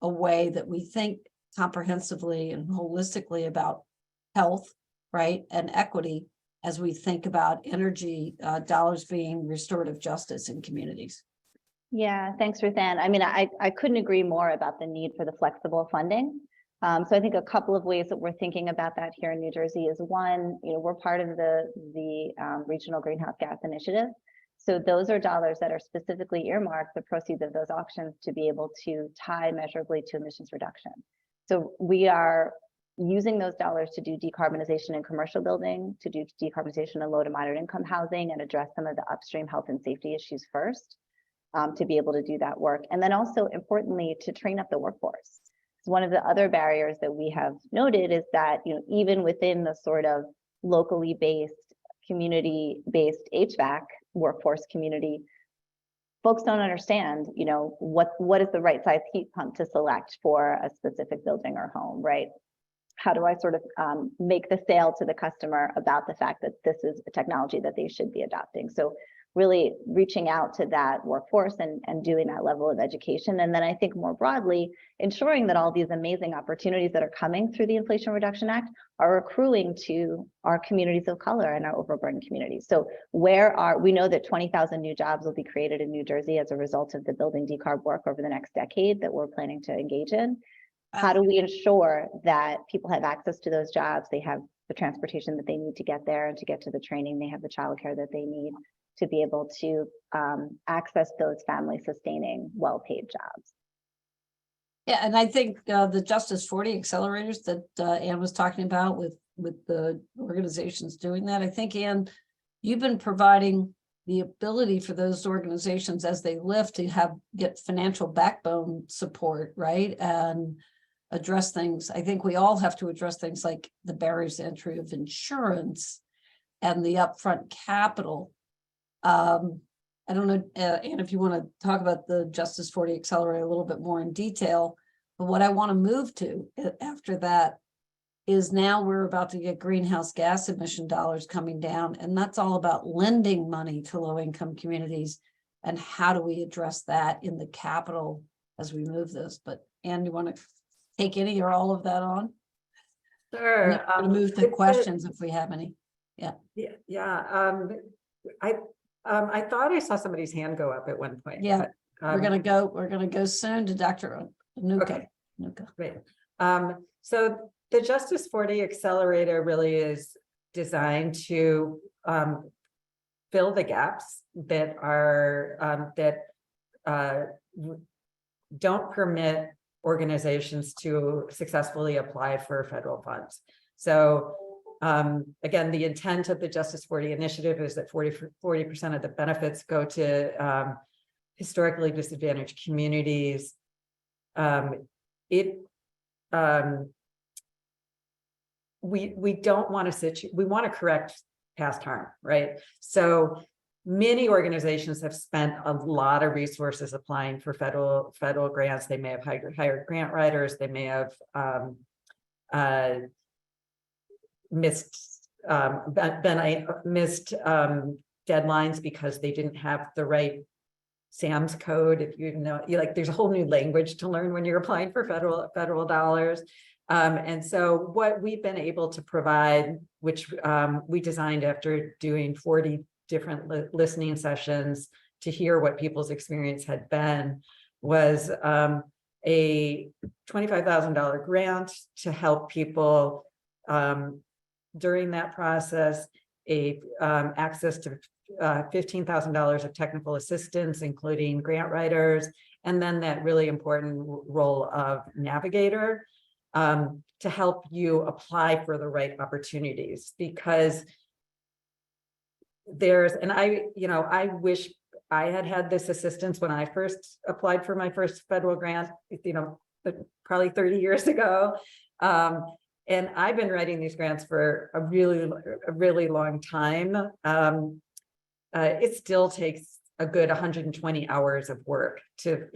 a way that we think comprehensively and holistically about health, right, and equity as we think about energy dollars being restorative justice in communities? Yeah, thanks, Ruth Ann. I mean, I couldn't agree more about the need for the flexible funding. So I think a couple of ways that we're thinking about that here in New Jersey is one, we're part of the Regional Greenhouse Gas Initiative. So those are dollars that are specifically earmarked, the proceeds of those auctions, to be able to tie measurably to emissions reduction. So we are using those dollars to do decarbonization in commercial building, to do decarbonization in low to moderate income housing, and address some of the upstream health and safety issues first, to be able to do that work. And then also, importantly, to train up the workforce. So one of the other barriers that we have noted is that, even within the sort of locally based, community-based HVAC workforce community, folks don't understand, what is the right size heat pump to select for a specific building or home, right? How do I sort of make the sale to the customer about the fact that this is a technology that they should be adopting? So really reaching out to that workforce and doing that level of education. And then I think more broadly, ensuring that all these amazing opportunities that are coming through the Inflation Reduction Act are accruing to our communities of color and our overburdened communities. So we know that 20,000 new jobs will be created in New Jersey as a result of the building decarb work over the next decade that we're planning to engage in. How do we ensure that people have access to those jobs? They have the transportation that they need to get there, and to get to the training, they have the childcare that they need to be able to access those family-sustaining, well-paid jobs. Yeah, and I think the Justice 40 accelerators that Ann was talking about with the organizations doing that, I think, Ann, you've been providing the ability for those organizations as they lift to get financial backbone support, right? And address things. I think we all have to address things like the barriers to entry of insurance and the upfront capital. I don't know, Ann, if you want to talk about the Justice 40 Accelerator a little bit more in detail, but what I want to move to after that is now we're about to get greenhouse gas emission dollars coming down, and that's all about lending money to low-income communities, and how do we address that in the capital as we move this. But Ann, you want to take any or all of that on? Sure. Move to questions if we have any. I thought I saw somebody's hand go up at one point. Yeah, we're gonna go soon to Dr. Nuka. Okay. Great. So the Justice 40 Accelerator really is designed to fill the gaps that are don't permit organizations to successfully apply for federal funds. So again, the intent of the Justice 40 initiative is that 40% of the benefits go to historically disadvantaged communities. We don't want to we want to correct past harm, right? So many organizations have spent a lot of resources applying for federal grants. They may have hired grant writers. They may have missed deadlines because they didn't have the right Sam's code, if you know, there's a whole new language to learn when you're applying for federal dollars. And so what we've been able to provide, which we designed after doing 40 different listening sessions to hear what people's experience had been, was a $25,000 grant to help people during that process, access to $15,000 of technical assistance, including grant writers, and then that really important role of navigator to help you apply for the right opportunities. Because I wish I had this assistance when I first applied for my first federal grant, probably 30 years ago. And I've been writing these grants for a really long time. It still takes a good 120 hours of work to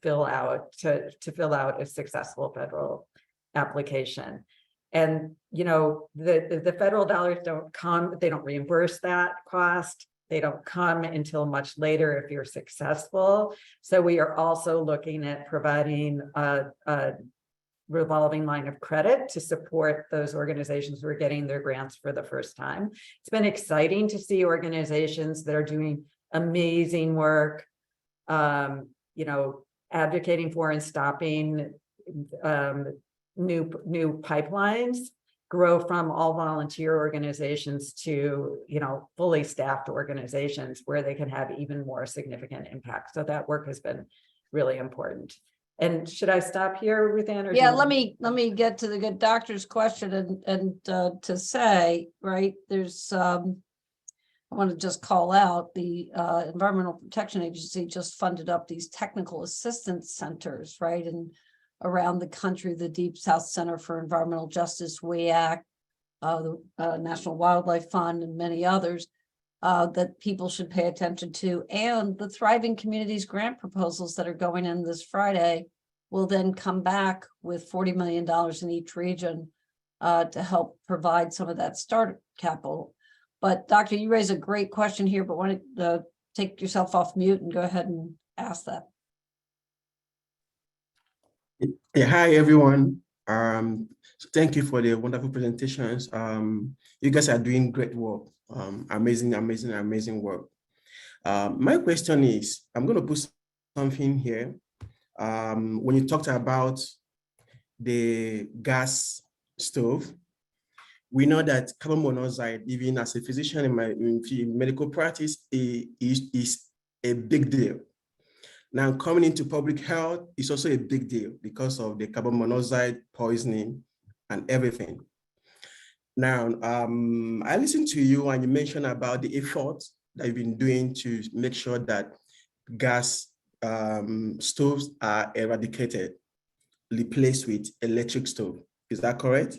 fill out a successful federal application. And the federal dollars don't come, they don't reimburse that cost. They don't come until much later if you're successful. So we are also looking at providing a revolving line of credit to support those organizations who are getting their grants for the first time. It's been exciting to see organizations that are doing amazing work, advocating for and stopping new pipelines grow from all volunteer organizations to, fully staffed organizations where they can have even more significant impact. So that work has been really important. And should I stop here, Ruth Ann? Or Yeah, let me get to the good doctor's question and to say, right, there's I want to just call out the Environmental Protection Agency just funded up these technical assistance centers, right? And around the country, the Deep South Center for Environmental Justice, WEAC, the National Wildlife Fund, and many others that people should pay attention to. And the Thriving Communities grant proposals that are going in this Friday will then come back with $40 million in each region to help provide some of that startup capital. But Doctor, you raise a great question here, but want to take yourself off mute and go ahead and ask that. Yeah, hi everyone. So thank you for the wonderful presentations. You guys are doing great work. Amazing work. My question is, I'm going to put something here. When you talked about the gas stove, we know that carbon monoxide, even as a physician in medical practice, is a big deal. Now, coming into public health is also a big deal because of the carbon monoxide poisoning and everything. Now, I listened to you and you mentioned about the efforts that you've been doing to make sure that gas stoves are eradicated, replaced with electric stove. Is that correct?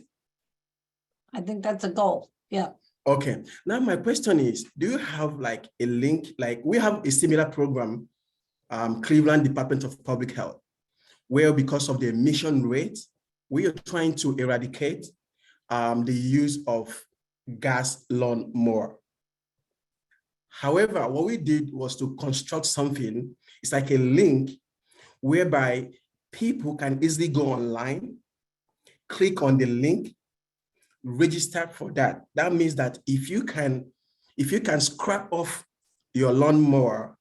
I think that's a goal. Yeah. Okay. Now, my question is, do you have like a link? Like we have a similar program, Cleveland Department of Public Health, where because of the emission rate, we are trying to eradicate the use of gas lawnmower. However, what we did was to construct something. It's like a link whereby people can easily go online, click on the link, register for that. That means that if you can scrap off your lawnmower,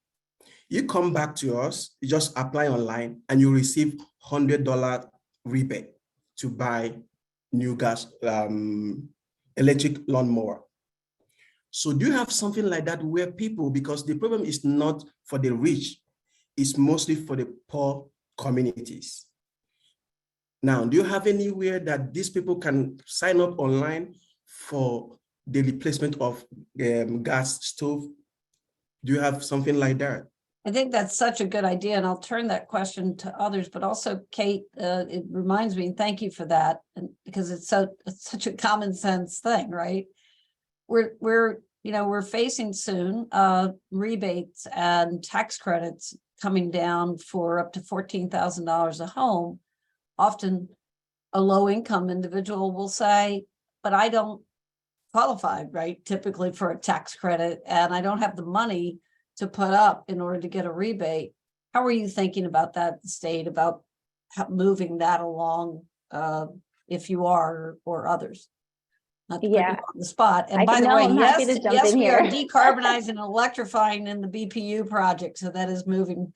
you come back to us, you just apply online and you receive $100 rebate to buy new gas electric lawnmower. So do you have something like that where people, because the problem is not for the rich, it's mostly for the poor communities. Now, do you have anywhere that these people can sign up online for the replacement of gas stove? Do you have something like that? I think that's such a good idea, and I'll turn that question to others, but also Kate, it reminds me, and thank you for that, and because it's such a common sense thing, right? We're facing soon rebates and tax credits coming down for up to $14,000 a home. Often a low income individual will say, but I don't qualify, right? Typically for a tax credit, and I don't have the money to put up in order to get a rebate. How are you thinking about that at the state, about moving that along, if you are, or others? Not to put you Yeah. on the spot. And I by can the know, way, I'm happy yes, to jump yes, in we are here. decarbonizing and electrifying in the BPU project. So that is moving.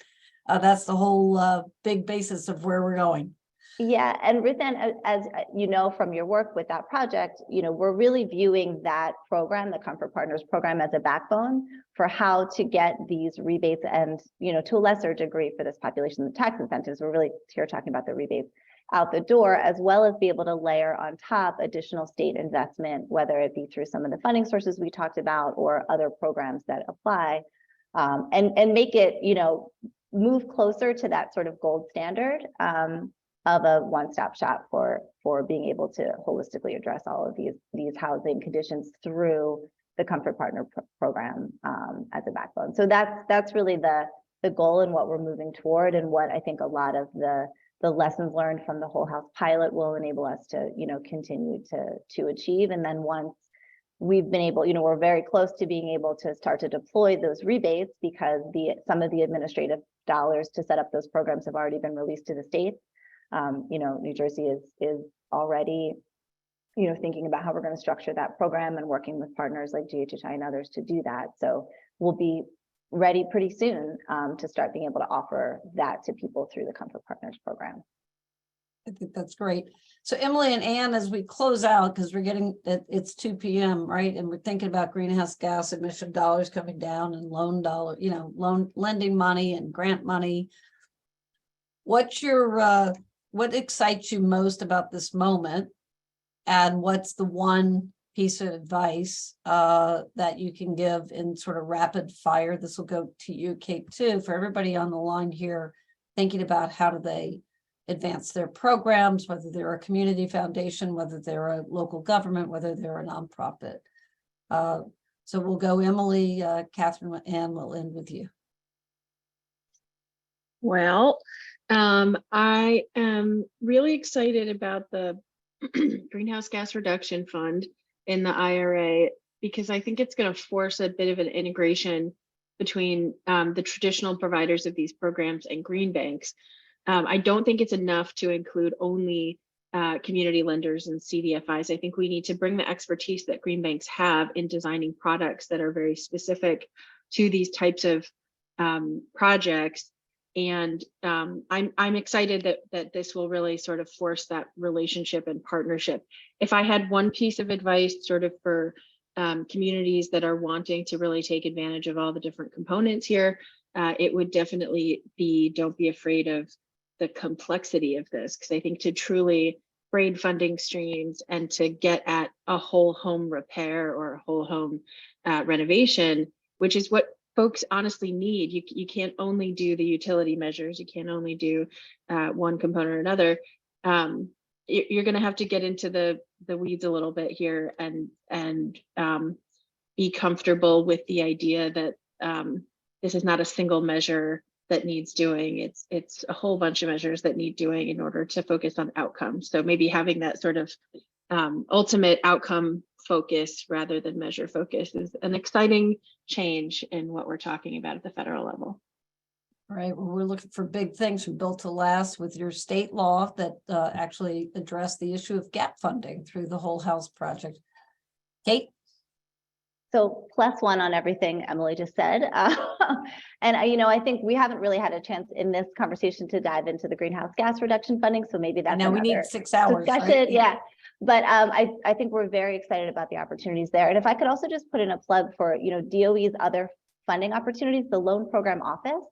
That's the whole big basis of where we're going. Yeah, and Ruth Ann, as you know from your work with that project, we're really viewing that program, the Comfort Partners program, as a backbone for how to get these rebates and, to a lesser degree for this population, the tax incentives. We're really here talking about the rebates out the door, as well as be able to layer on top additional state investment, whether it be through some of the funding sources we talked about or other programs that apply, and make it, move closer to that sort of gold standard. Of a one-stop shop for being able to holistically address all of these housing conditions through the Comfort Partner program as a backbone. So that's really the goal and what we're moving toward, and what I think a lot of the lessons learned from the whole house pilot will enable us to continue to achieve. And then once we've been able, we're very close to being able to start to deploy those rebates, because some of the administrative dollars to set up those programs have already been released to the states. New Jersey is already, thinking about how we're going to structure that program and working with partners like GHHI and others to do that. So we'll be ready pretty soon to start being able to offer that to people through the Comfort Partners program. I think that's great. So Emily and Ann, as we close out, because it's 2 p.m., right? And we're thinking about greenhouse gas emission dollars coming down and lending money and grant money. What excites you most about this moment? And what's the one piece of advice that you can give in sort of rapid fire? This will go to you, Kate, too, for everybody on the line here, thinking about how do they advance their programs, whether they're a community foundation, whether they're a local government, whether they're a nonprofit. So we'll go Emily, Catherine, and we'll end with you. Well, I am really excited about the Greenhouse Gas Reduction Fund in the IRA, because I think it's going to force a bit of an integration between the traditional providers of these programs and green banks. I don't think it's enough to include only community lenders and CDFIs. I think we need to bring the expertise that green banks have in designing products that are very specific to these types of projects. And I'm excited that this will really sort of force that relationship and partnership. If I had one piece of advice sort of for communities that are wanting to really take advantage of all the different components here, it would definitely be, don't be afraid of the complexity of this, because I think to truly braid funding streams and to get at a whole home repair or a whole home renovation, which is what folks honestly need. You can't only do the utility measures. You can't only do one component or another. You're going to have to get into the weeds a little bit here and be comfortable with the idea that this is not a single measure that needs doing. It's a whole bunch of measures that need doing in order to focus on outcomes. So maybe having that sort of ultimate outcome focus rather than measure focus is an exciting change in what we're talking about at the federal level. All right, well, we're looking for big things from Built to Last with your state law that actually address the issue of gap funding through the Whole House Project. Kate? So +1 on everything Emily just said. And I think we haven't really had a chance in this conversation to dive into the greenhouse gas reduction funding. So maybe that's we need 6 hours, discussion. right? Yeah. But I think we're very excited about the opportunities there. And if I could also just put in a plug for, DOE's other funding opportunities, the Loan Program Office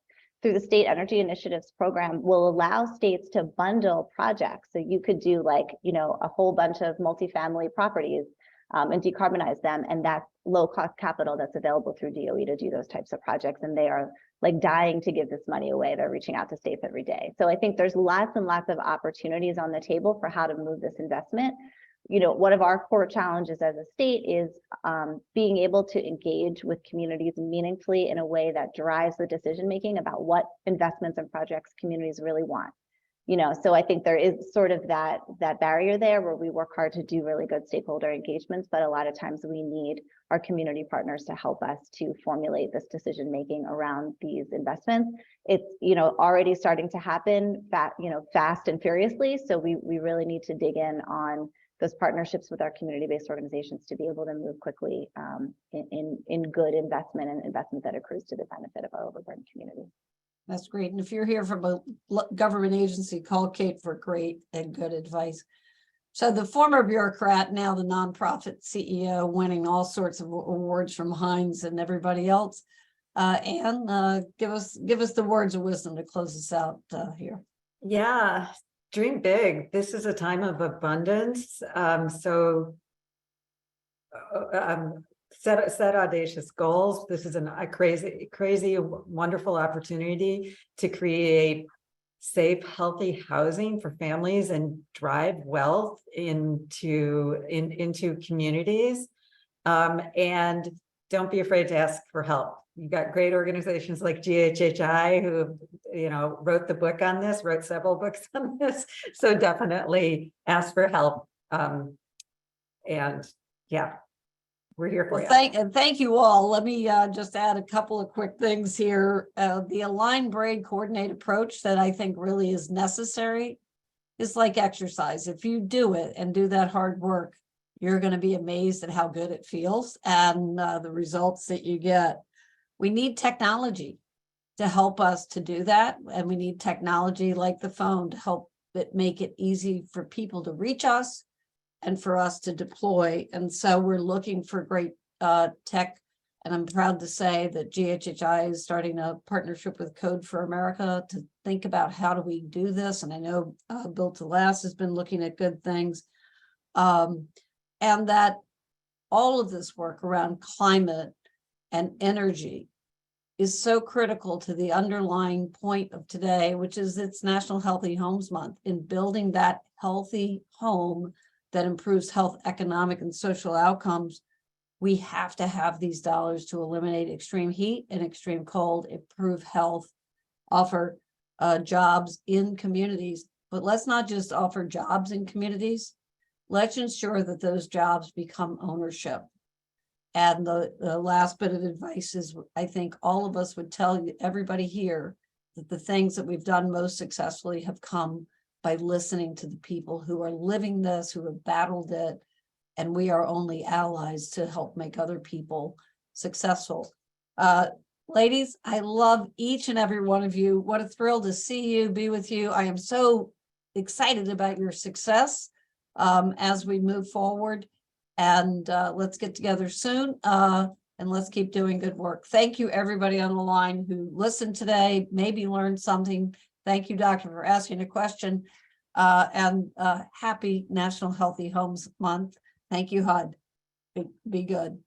through the State Energy Initiatives Program will allow states to bundle projects. So you could do a whole bunch of multifamily properties and decarbonize them. And that's low cost capital that's available through DOE to do those types of projects. And they are dying to give this money away. They're reaching out to states every day. So I think there's lots and lots of opportunities on the table for how to move this investment. One of our core challenges as a state is being able to engage with communities meaningfully in a way that drives the decision-making about what investments and projects communities really want. So I think there is sort of that barrier there where we work hard to do really good stakeholder engagements, but a lot of times we need our community partners to help us to formulate this decision making around these investments. It's already starting to happen fast and furiously. So we really need to dig in on those partnerships with our community-based organizations to be able to move quickly in good investment and investment that accrues to the benefit of our overburdened community. That's great. And if you're here from a government agency, call Kate for great and good advice. So the former bureaucrat, now the nonprofit CEO, winning all sorts of awards from Heinz and everybody else. Anne, give us the words of wisdom to close us out here. Yeah, dream big. This is a time of abundance. Set audacious goals. This is a crazy, wonderful opportunity to create safe, healthy housing for families and drive wealth into communities. And don't be afraid to ask for help. You got great organizations like GHHI who, wrote the book on this, wrote several books on this. So definitely ask for help. And yeah. We're here for you. Thank you all. Let me just add a couple of quick things here. The Align Braid Coordinate approach that I think really is necessary is like exercise. If you do it and do that hard work, you're going to be amazed at how good it feels and the results that you get. We need technology to help us to do that. And we need technology like the phone to help make it easy for people to reach us and for us to deploy. And so we're looking for great tech. And I'm proud to say that GHHI is starting a partnership with Code for America to think about how do we do this. And I know Built to Last has been looking at good things. And that all of this work around climate and energy is so critical to the underlying point of today, which is it's National Healthy Homes Month, in building that healthy home that improves health, economic, and social outcomes. We have to have these dollars to eliminate extreme heat and extreme cold, improve health, offer jobs in communities. But let's not just offer jobs in communities. Let's ensure that those jobs become ownership. And the last bit of advice is, I think all of us would tell everybody here that the things that we've done most successfully have come by listening to the people who are living this, who have battled it, and we are only allies to help make other people successful. Ladies, I love each and every one of you. What a thrill to see you, be with you. I am so excited about your success as we move forward. And let's get together soon and let's keep doing good work. Thank you, everybody on the line who listened today, maybe learned something. Thank you, Doctor, for asking a question. And happy National Healthy Homes Month. Thank you, HUD. Be good.